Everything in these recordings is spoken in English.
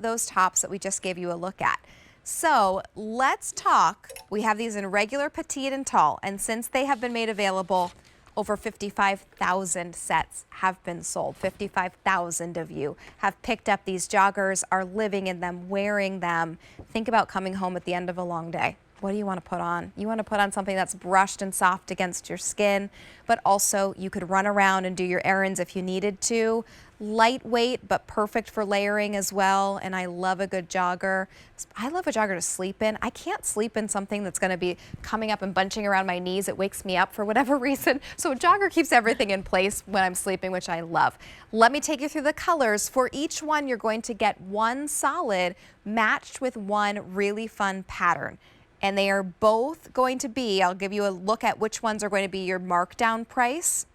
those tops that we just gave you a look at. So let's talk. We have these in regular, petite, and tall, and since they have been made available, over 55,000 sets have been sold. 55,000 of you have picked up these joggers, are living in them, wearing them. Think about coming home at the end of a long day. What do you want to put on? You want to put on something that's brushed and soft against your skin, but also you could run around and do your errands if you needed to. Lightweight, but perfect for layering as well. And I love a good jogger. I love a jogger to sleep in. I can't sleep in something that's going to be coming up and bunching around my knees. It wakes me up for whatever reason. So a jogger keeps everything in place when I'm sleeping, which I love. Let me take you through the colors. For each one, you're going to get one solid matched with one really fun pattern. And they are both going to be, I'll give you a look at which ones are going to be your markdown price.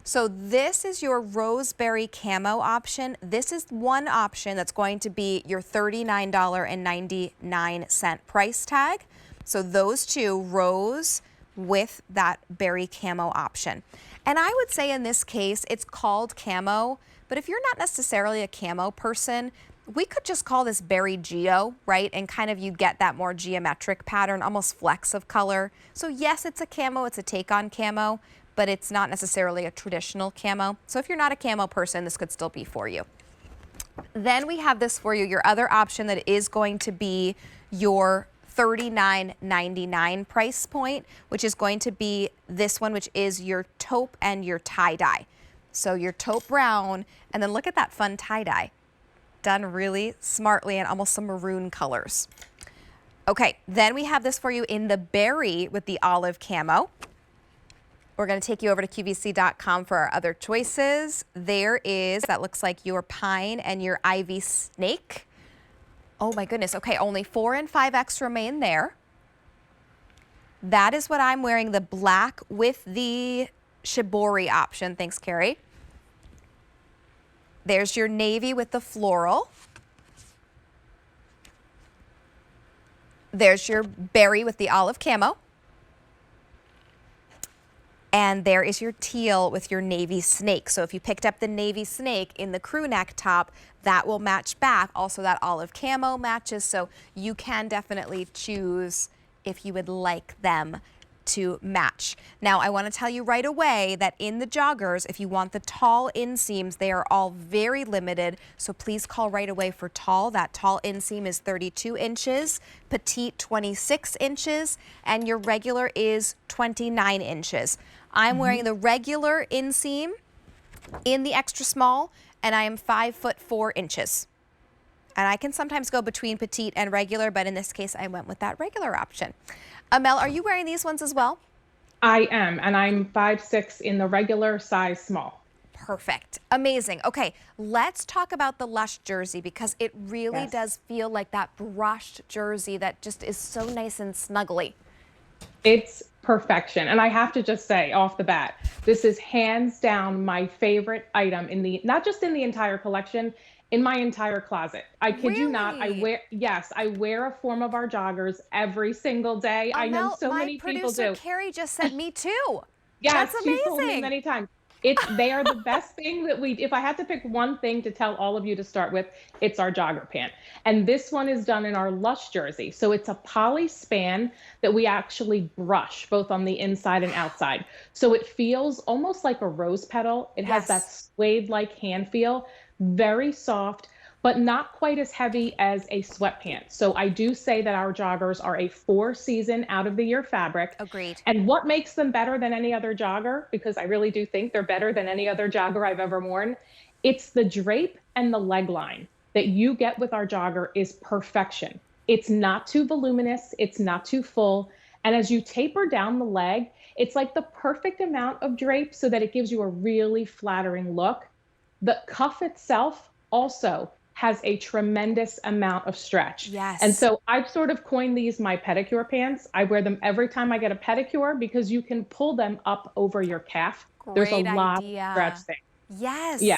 So this is your roseberry camo option. This is one option that's going to be your $39.99 price tag. So those two, rose with that berry camo option. And I would say in this case, it's called camo, but if you're not necessarily a camo person, we could just call this berry geo, right? And kind of you get that more geometric pattern, almost flecks of color. So yes, it's a camo, it's a take on camo, but it's not necessarily a traditional camo. So if you're not a camo person, this could still be for you. Then we have this for you, your other option that is going to be your $39.99 price point, which is going to be this one, which is your taupe and your tie-dye. So your taupe brown, and then look at that fun tie-dye. Done really smartly and almost some maroon colors. Okay, then we have this for you in the berry with the olive camo. We're going to take you over to QVC.com for our other choices. There is, that looks like your pine and your ivy snake. Oh my goodness. Okay, only 4 and 5X remain there. That is what I'm wearing, the black with the shibori option. Thanks, Carrie. There's your navy with the floral. There's your berry with the olive camo. And there is your teal with your navy snake. So if you picked up the navy snake in the crew neck top, that will match back. Also that olive camo matches, so you can definitely choose if you would like them to match. Now I want to tell you right away that in the joggers, if you want the tall inseams, they are all very limited, so please call right away for tall. That tall inseam is 32 inches, petite 26 inches, and your regular is 29 inches. I'm wearing the regular inseam in the extra small, and I am 5'4" inches. And I can sometimes go between petite and regular, but in this case, I went with that regular option. Amel, are you wearing these ones as well? I am, and I'm 5'6" in the regular size small. Perfect. Amazing. Okay, let's talk about the Lush jersey because it really does feel like that brushed jersey that just is so nice and snuggly. It's perfection. And I have to just say off the bat, this is hands down my favorite item in the, not just in the entire collection, in my entire closet. I kid you not. I wear a form of our joggers every single day. I know so many people do. My producer Carrie just said me too. Yes, that's amazing. She's told me many times. They are the best thing that if I had to pick one thing to tell all of you to start with, it's our jogger pant. And this one is done in our Lush jersey. So it's a poly span that we actually brush both on the inside and outside. So it feels almost like a rose petal. It has that suede-like hand feel, very soft, but not quite as heavy as a sweatpant. So I do say that our joggers are a 4-season out of the year fabric. Agreed. And what makes them better than any other jogger, because I really do think they're better than any other jogger I've ever worn, it's the drape and the leg line that you get with our jogger is perfection. It's not too voluminous, it's not too full. And as you taper down the leg, it's like the perfect amount of drape so that it gives you a really flattering look. The cuff itself also has a tremendous amount of stretch. Yes. And so I've sort of coined these my pedicure pants. I wear them every time I get a pedicure because you can pull them up over your calf. There's a lot of stretch there. Yes. Yeah.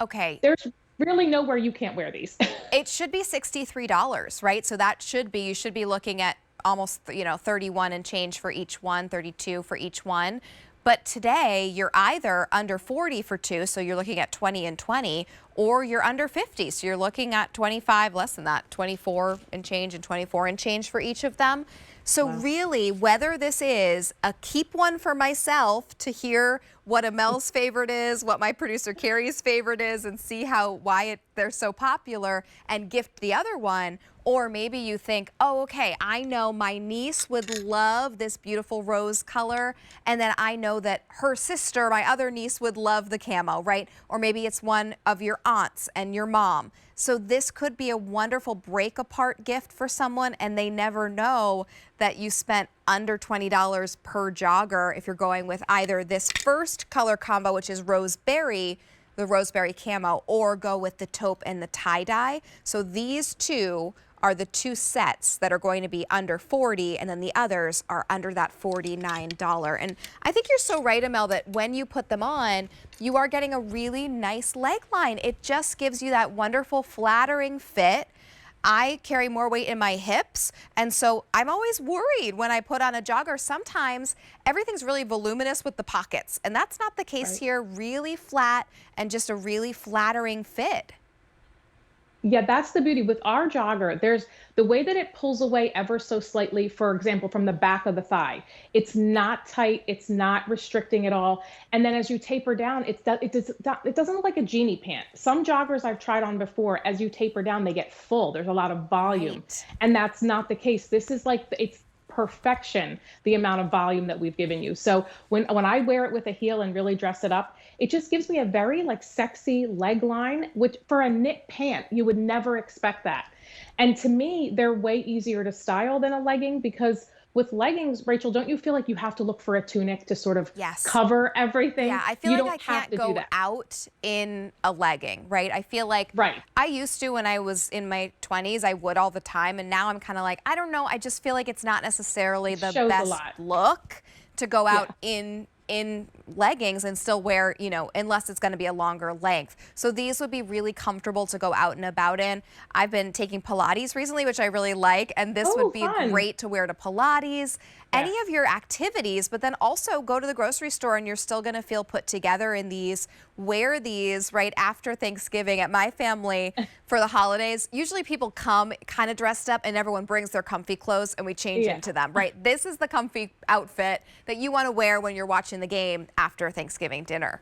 Okay. There's really nowhere you can't wear these. It should be $63, right? So that should be, you should be looking at almost, 31 and change for each one, 32 for each one. But today you're either under 40 for two, so you're looking at 20 and 20, or you're under 50. So you're looking at 25, less than that, 24 and change and 24 and change for each of them. So really, whether this is a keep one for myself to hear what Amel's favorite is, what my producer Carrie's favorite is, and see why they're so popular, and gift the other one, or maybe you think, oh, okay, I know my niece would love this beautiful rose color, and then I know that her sister, my other niece, would love the camo, right? Or maybe it's one of your aunts and your mom. So this could be a wonderful break apart gift for someone, and they never know that you spent under $20 per jogger if you're going with either this first color combo, which is roseberry, the roseberry camo, or go with the taupe and the tie-dye. So these two are the two sets that are going to be under $40, and then the others are under that $49. And I think you're so right, Amel, that when you put them on, you are getting a really nice leg line. It just gives you that wonderful flattering fit. I carry more weight in my hips, and so I'm always worried when I put on a jogger. Sometimes everything's really voluminous with the pockets, and that's not the case here. Really flat and just a really flattering fit. Yeah, that's the beauty with our jogger. There's the way that it pulls away ever so slightly, for example, from the back of the thigh. It's not tight, it's not restricting at all. And then as you taper down, it doesn't look like a genie pant. Some joggers I've tried on before, as you taper down, they get full. There's a lot of volume. Right. And that's not the case. This is like, it's perfection, the amount of volume that we've given you. So when I wear it with a heel and really dress it up, it just gives me a very like sexy leg line, which for a knit pant, you would never expect that. And to me, they're way easier to style than a legging, because with leggings, Rachel, don't you feel like you have to look for a tunic to sort of cover everything? Yeah, I feel like I can't go out in a legging, right? I feel like I used to when I was in my 20s, I would all the time. And now I'm kind of like, I don't know. I just feel like it's not necessarily the best look to go out in leggings and still wear, you know, unless it's going to be a longer length. So these would be really comfortable to go out and about in. I've been taking Pilates recently, which I really like, and this would be great to wear to Pilates, any of your activities, but then also go to the grocery store and you're still going to feel put together in these. Wear these right after Thanksgiving. At my family for the holidays, usually people come kind of dressed up and everyone brings their comfy clothes and we change into them, right? This is the comfy outfit that you want to wear when you're watching the game after Thanksgiving dinner.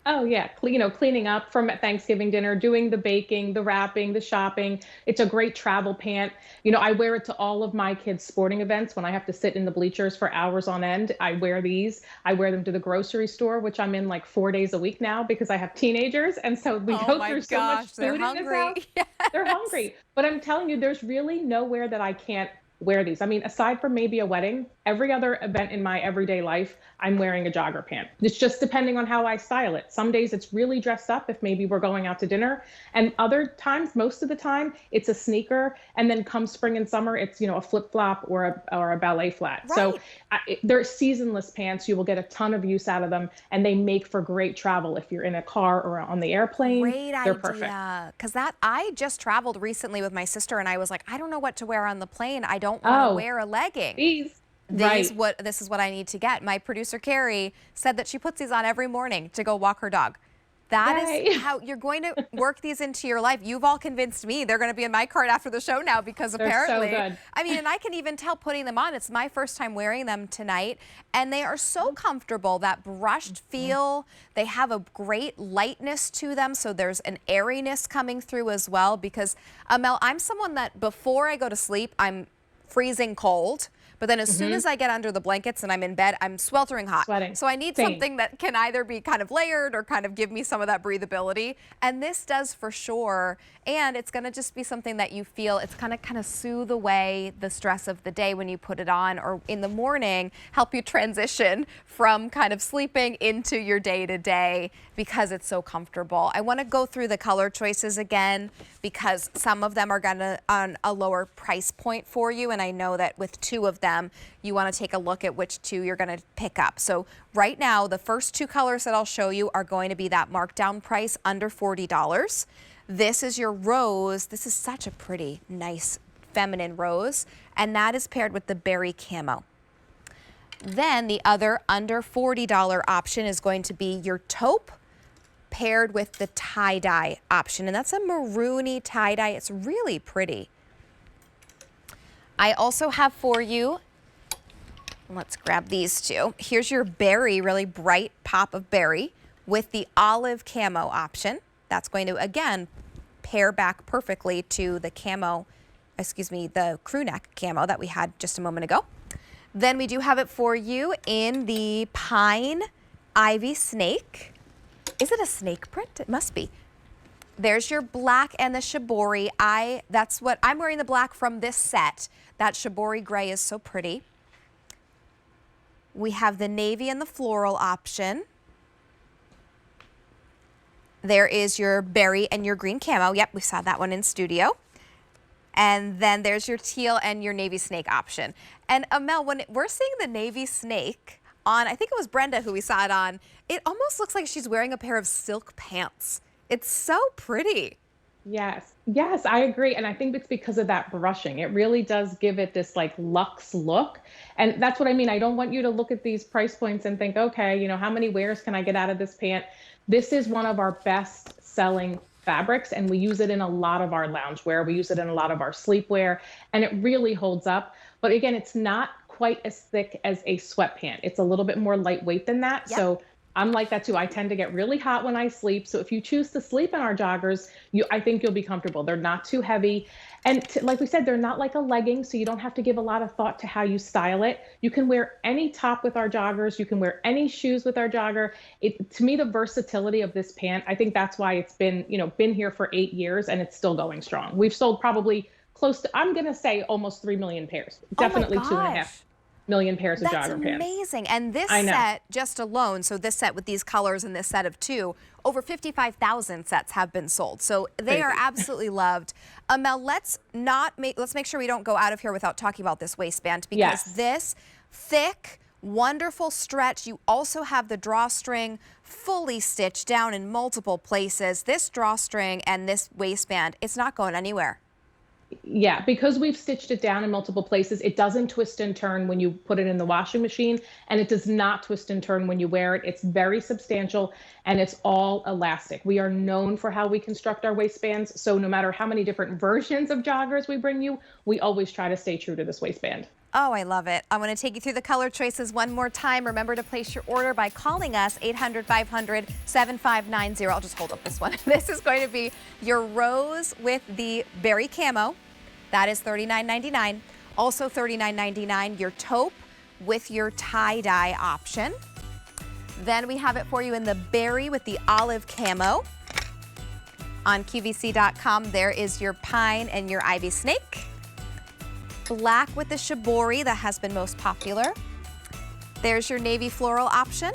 Oh yeah, you know, cleaning up from Thanksgiving dinner, doing the baking, the wrapping, the shopping. It's a great travel pant. You know, I wear it to all of my kids' sporting events when I have to sit in the bleachers for hours on end. I wear these. I wear them to the grocery store, which I'm in like 4 days a week now because I have teenagers, and so we go through so much food in this house. They're hungry. But I'm telling you, there's really nowhere that I can't wear these. I mean, aside from maybe a wedding, every other event in my everyday life, I'm wearing a jogger pant. It's just depending on how I style it. Some days it's really dressed up if maybe we're going out to dinner, and other times, most of the time, it's a sneaker, and then come spring and summer, it's, you know, a flip-flop or a ballet flat. So they're seasonless pants. You will get a ton of use out of them, and they make for great travel if you're in a car or on the airplane. Great They're idea. perfect. Because I just traveled recently with my sister, and I was like, I don't know what to wear on the plane. I don't want to wear a legging. This is what I need to get. My producer Carrie said that she puts these on every morning to go walk her dog. That is how you're going to work these into your life. You've all convinced me they're going to be in my cart after the show now, because apparently, so good. I mean, and I can even tell putting them on. It's my first time wearing them tonight, and they are so comfortable. That brushed feel. They have a great lightness to them, so there's an airiness coming through as well. Because Amel, I'm someone that before I go to sleep, I'm freezing cold. But then as soon as I get under the blankets and I'm in bed, I'm sweltering hot. Sweating. So I need something that can either be kind of layered or kind of give me some of that breathability. And this does for sure. And it's going to just be something that you feel, it's going to kind of soothe away the stress of the day when you put it on, or in the morning, help you transition from kind of sleeping into your day-to-day because it's so comfortable. I want to go through the color choices again because some of them are going to on a lower price point for you. And I know that with two of them, you want to take a look at which two you're going to pick up. So right now, the first two colors that I'll show you are going to be that markdown price under $40. This is your rose. This is such a pretty, nice, feminine rose, and that is paired with the berry camo. Then the other under $40 option is going to be your taupe paired with the tie-dye option. And that's a maroony tie-dye. It's really pretty. I also have for you, let's grab these two. Here's your berry, really bright pop of berry with the olive camo option. That's going to, again, pair back perfectly to the camo, the crew neck camo that we had just a moment ago. Then we do have it for you in the pine ivy snake. Is it a snake print? It must be. There's your black and the shibori. That's what I'm wearing, the black from this set. That shibori gray is so pretty. We have the navy and the floral option. There is your berry and your green camo. Yep, we saw that one in studio. And then there's your teal and your navy snake option. And Mel, when we're seeing the navy snake on, I think it was Brenda who we saw it on, it almost looks like she's wearing a pair of silk pants. It's so pretty. Yes, yes, I agree. And I think it's because of that brushing. It really does give it this like luxe look. And that's what I mean. I don't want you to look at these price points and think, okay, you know, how many wears can I get out of this pant? This is one of our best selling fabrics, and we use it in a lot of our loungewear. We use it in a lot of our sleepwear, and it really holds up. But again, it's not quite as thick as a sweatpant. It's a little bit more lightweight than that. Yep. So I'm like that too. I tend to get really hot when I sleep. So if you choose to sleep in our joggers, I think you'll be comfortable. They're not too heavy. And like we said, they're not like a legging, so you don't have to give a lot of thought to how you style it. You can wear any top with our joggers. You can wear any shoes with our jogger. To me, the versatility of this pant, I think that's why it's been here for 8 years and it's still going strong. We've sold probably close to, I'm going to say almost 3 million pairs. Definitely 2.5 million pairs of jogger pants. That's amazing. And this set just alone, so this set with these colors and this set of 2, over 55,000 sets have been sold. So they are absolutely loved. Mel, let's make sure we don't go out of here without talking about this waistband, because this thick, wonderful stretch. You also have the drawstring fully stitched down in multiple places. This drawstring and this waistband, it's not going anywhere. Yeah, because we've stitched it down in multiple places, it doesn't twist and turn when you put it in the washing machine, and it does not twist and turn when you wear it. It's very substantial, and it's all elastic. We are known for how we construct our waistbands, so no matter how many different versions of joggers we bring you, we always try to stay true to this waistband. Oh, I love it. I'm going to take you through the color choices one more time. Remember to place your order by calling us 800-500-7590. I'll just hold up this one. This is going to be your rose with the berry camo. That is $39.99. Also $39.99, your taupe with your tie-dye option. Then we have it for you in the berry with the olive camo. On QVC.com, there is your pine and your ivy snake. Black with the shibori, that has been most popular. There's your navy floral option.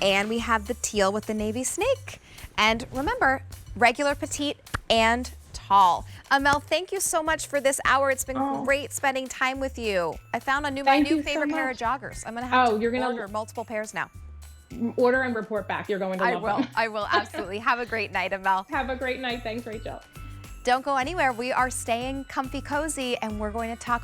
And we have the teal with the navy snake. And remember, regular, petite, and tall. Mel, thank you so much for this hour. It's been great spending time with you. I found my new favorite pair of joggers. I'm going to have to order multiple pairs now. Order and report back. You're going to love them. I will, absolutely. Have a great night, Mel. Have a great night. Thanks, Rachel. Don't go anywhere. We are staying comfy cozy, and we're going to talk